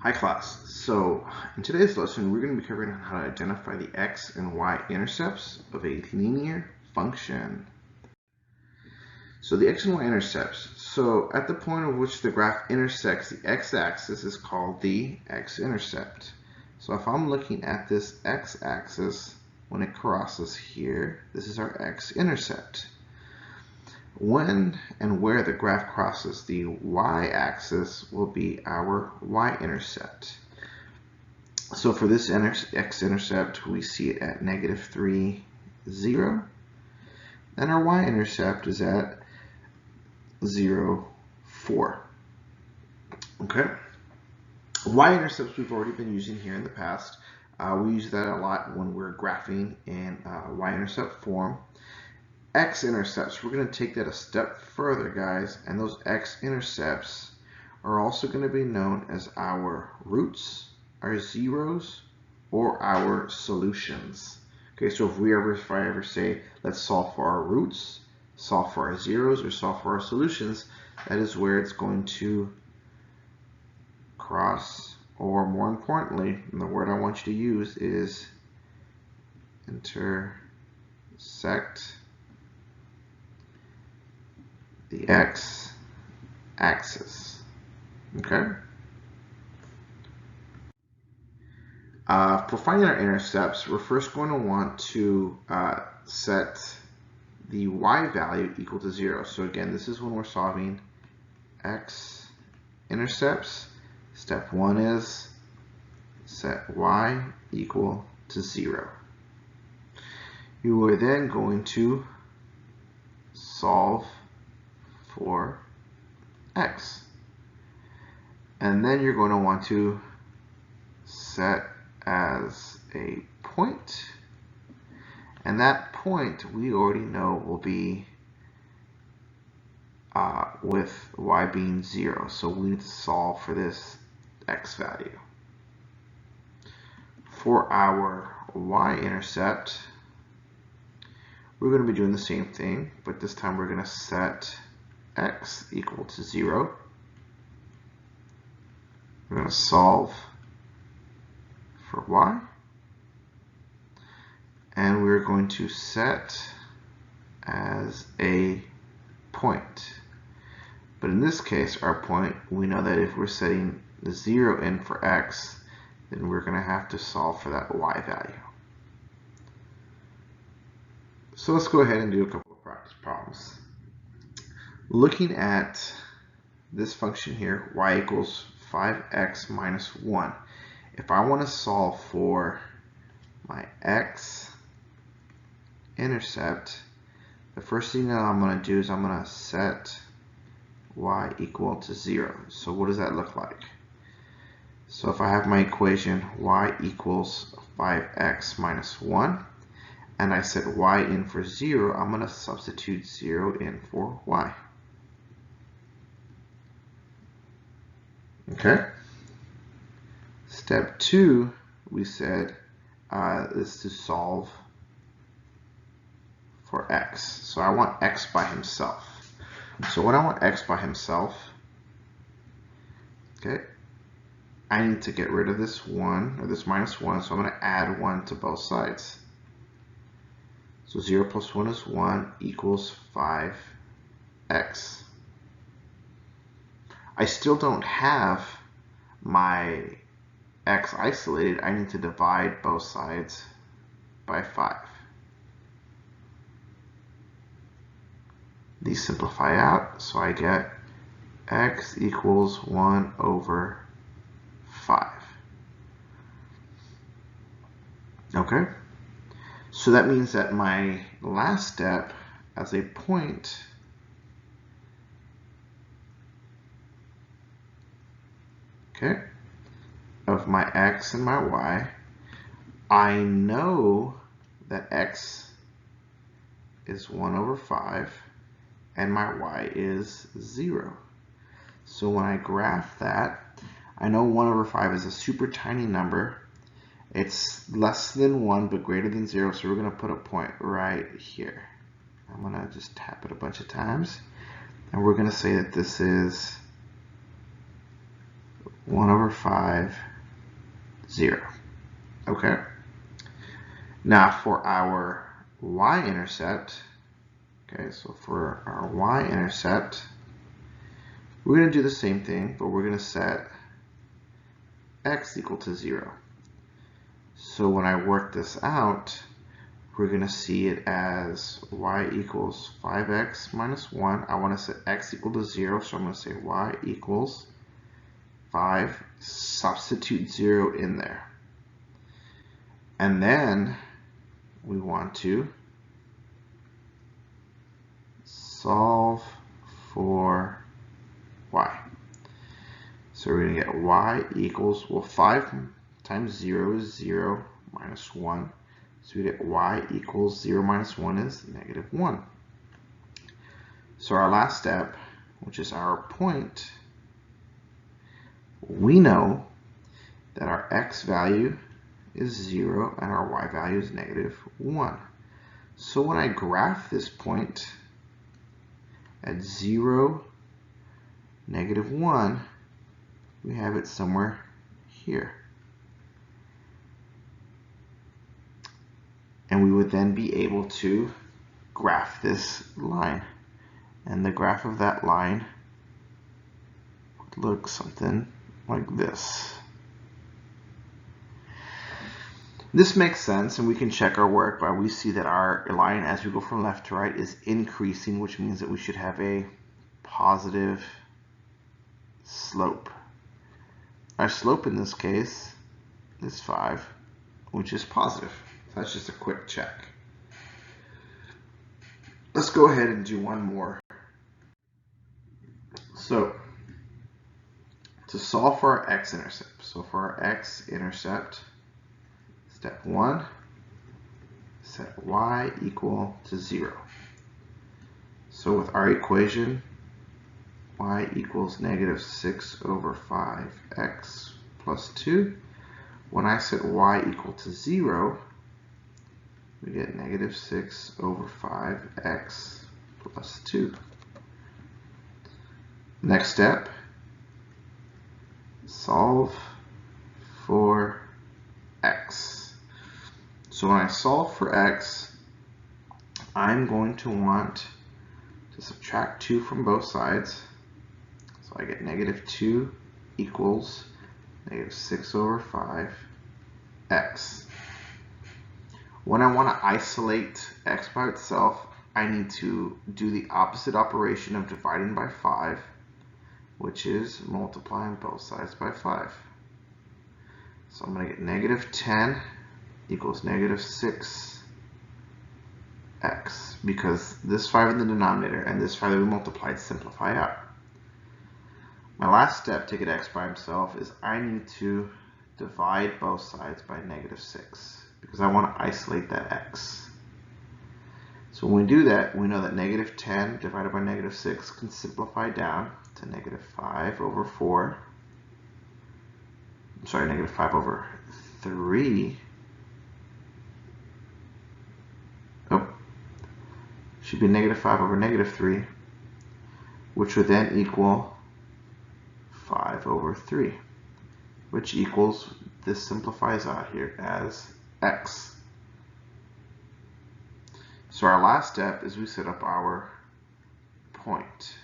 Hi class. So in today's lesson, we're going to be covering how to identify the x and y intercepts of a linear function. So the x and y intercepts. So at the point at which the graph intersects the x-axis is called the x-intercept. So if I'm looking at this x-axis, when it crosses here, this is our x-intercept. When and where the graph crosses the y-axis will be our y-intercept. So for this x-intercept, we see it at -3, 0. And our y-intercept is at 0, 4. Okay. Y-intercepts we've already been using here in the past. We use that a lot when we're graphing in y-intercept form. X-intercepts, we're going to take that a step further, guys, and those x-intercepts are also going to be known as our roots, our zeros, or our solutions. Okay, so if I ever say, let's solve for our roots, solve for our zeros, or solve for our solutions, that is where it's going to cross, or more importantly, the word I want you to use is intersect the x-axis. Okay. For finding our intercepts, we're first going to want to set the y value equal to 0. So again, this is when we're solving x-intercepts. Step 1 is set y equal to 0. You are then going to solve for x. And then you're going to want to set as a point. And that point we already know will be with y being 0. So we need to solve for this x value. For our y-intercept, we're going to be doing the same thing, but this time we're going to set x equal to 0. We're going to solve for y. And we're going to set as a point. But in this case, our point, we know that if we're setting the 0 in for x, then we're going to have to solve for that y value. So let's go ahead and do a couple of practice problems. Looking at this function here, y equals 5x minus 1. If I want to solve for my x-intercept, the first thing that I'm going to do is I'm going to set y equal to 0. So what does that look like? So if I have my equation y equals 5x minus 1, and I set y in for 0, I'm going to substitute 0 in for y. Okay. Step 2, we said, is to solve for x. So I want x by himself. So when I want x by himself, okay, I need to get rid of this 1, or this minus 1, so I'm going to add 1 to both sides. So 0 plus 1 is 1 equals 5x. I still don't have my x isolated. I need to divide both sides by 5. These simplify out, so I get x equals 1 over 5. Okay, so that means that my last step as a point of my x and my y, I know that x is 1 over 5 and my y is 0. So when I graph that, I know 1 over 5 is a super tiny number. It's less than 1 but greater than 0, so we're going to put a point right here. I'm going to just tap it a bunch of times, and we're going to say that this is 1 over 5, 0. Okay. Now for our y-intercept, okay, so for our y-intercept, we're going to do the same thing, but we're going to set x equal to 0. So when I work this out, we're going to see it as y equals 5x minus 1. I want to set x equal to 0, so I'm going to say y equals 5, substitute 0 in there. And then we want to solve for y. So we're going to get y equals, well, 5 times 0 is 0 minus 1. So we get y equals 0 minus 1 is negative 1. So our last step, which is our point, we know that our x value is 0 and our y value is negative 1. So when I graph this point at 0, negative 1, we have it somewhere here. And we would then be able to graph this line. And the graph of that line would look something like this. This makes sense, and we can check our work by we see that our line as we go from left to right is increasing, which means that we should have a positive slope. Our slope in this case is 5, which is positive. That's just a quick check. Let's go ahead and do one more. So, to solve for our x-intercept. So for our x-intercept, step 1, set y equal to 0. So with our equation, y equals negative 6 over 5x plus 2. When I set y equal to 0, we get negative 6 over 5x plus 2. Next step, solve for x. So when I solve for x, I'm going to want to subtract 2 from both sides. So I get negative 2 equals negative 6 over 5x. When I want to isolate x by itself, I need to do the opposite operation of dividing by 5, which is multiplying both sides by 5. So I'm going to get negative 10 equals negative 6x, because this 5 in the denominator and this 5 that we multiplied simplify out. My last step to get x by himself is I need to divide both sides by negative 6, because I want to isolate that x. So when we do that, we know that negative 10 divided by negative 6 can simplify down to negative 5 over 4. I'm sorry, negative 5 over 3. Oh, should be negative 5 over negative 3, which would then equal 5 over 3, which equals, this simplifies out here as x. So our last step is we set up our point.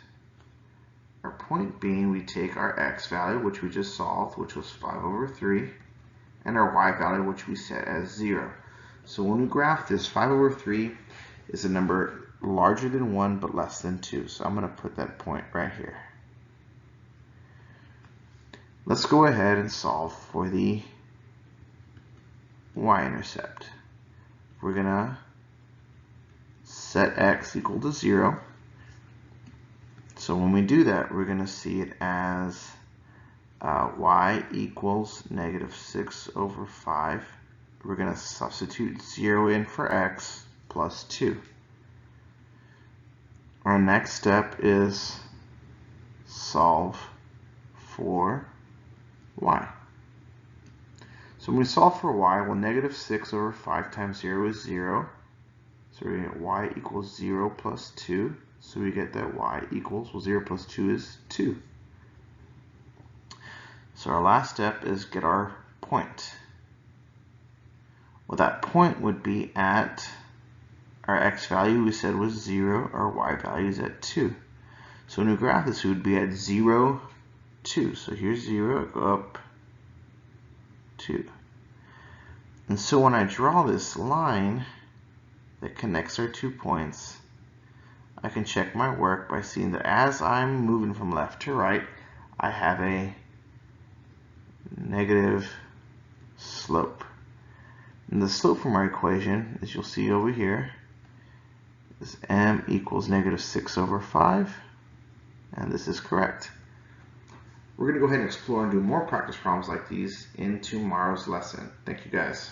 Our point being, we take our x value, which we just solved, which was 5 over 3, and our y value, which we set as 0. So when we graph this, 5 over 3 is a number larger than 1 but less than 2. So I'm going to put that point right here. Let's go ahead and solve for the y-intercept. We're going to set x equal to 0. So when we do that, we're going to see it as y equals negative 6 over 5. We're going to substitute 0 in for x plus 2. Our next step is solve for y. So when we solve for y, well, negative 6 over 5 times 0 is 0. So we get y equals 0 plus 2. So we get that y equals, well, 0 plus 2 is 2. So our last step is get our point. Well, that point would be at our x value we said was 0, our y value is at 2. So when we graph this, we would be at 0, 2. So here's 0, go up 2. And so when I draw this line that connects our 2 points, I can check my work by seeing that as I'm moving from left to right, I have a negative slope. And the slope from our equation, as you'll see over here, is m equals negative 6 over 5, and this is correct. We're going to go ahead and explore and do more practice problems like these in tomorrow's lesson. Thank you guys.